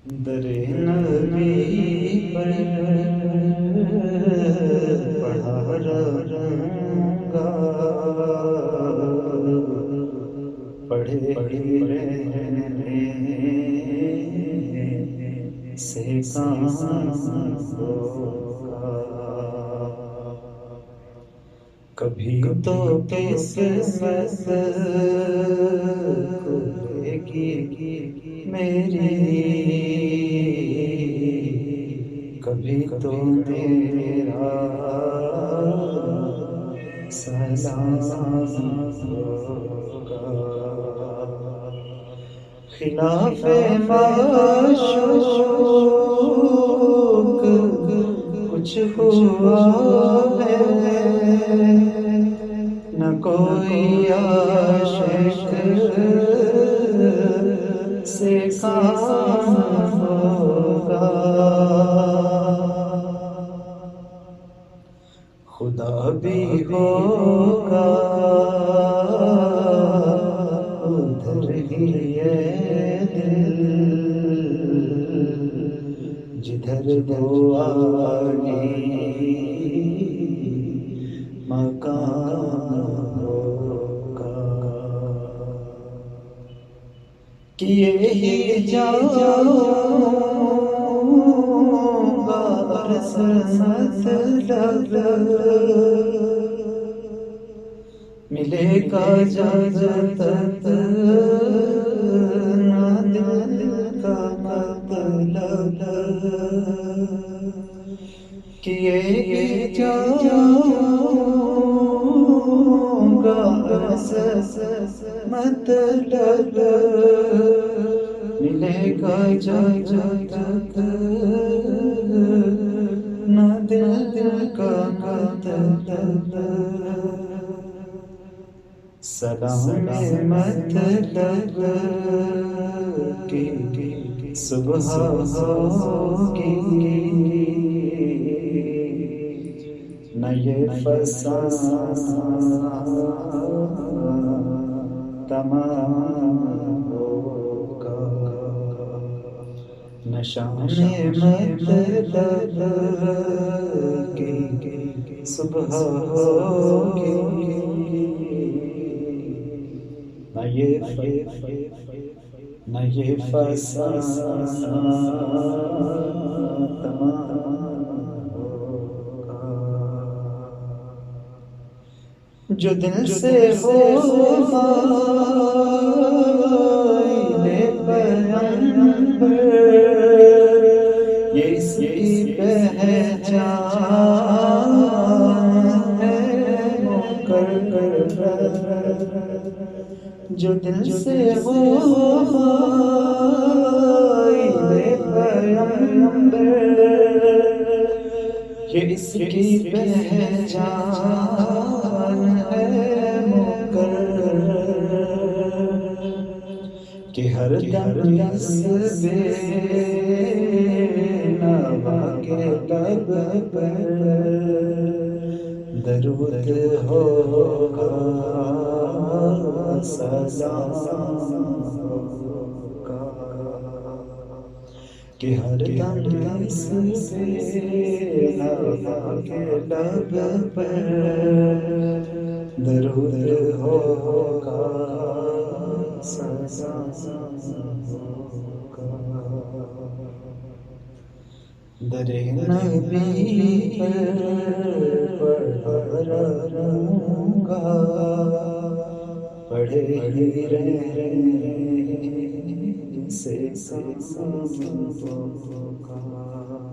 در نبی پر پڑھا رہوں گا، پڑھے رہنے سے کام ہوگا۔ کبھی تو قسمت کھلے گی میری، کبھی تو میرا سلام ہوگا۔ خلاف معشوق کچھ ہوا ہے، نہ کوئی عاشق سے کام ہوگا۔ خدا بھی ہوگا ادھر ہی ہے دل، جدھر دو عالی مکان ہوگا۔ کیے ہی جاؤں گا عرض مطلب، ملے گا جب تک نہ دل کا مطلب۔ کیے جاؤں گا عرض مطلب، ملے گا جب تک نہ دل کا مطلب۔ سلام مطلب کی صبح ہوگی، نہ یہ فسانہ تمام ہوگا۔ نہ شام مطلب کی صبح ہوگی، نہ یہ فسانہ تمام ہوگا۔ جو دل سے ہو مائل پیغمبر، یہ اس کی پہچان ہے مقرر۔ جو دل سے ہو مائل پیغمبر، یہ اس کی پہچان ہے مقرر، کہ ہر دم اس بے نوا کے لب پر درود ہوگا، سلام ہوگا۔ کہ ہر دم اس بے نوا کے لب پر درود ہوگا، سلام ہوگا۔ در نبی پر پڑھا رہوں گا، پڑھے ہی رہنے سے کام ہوگا۔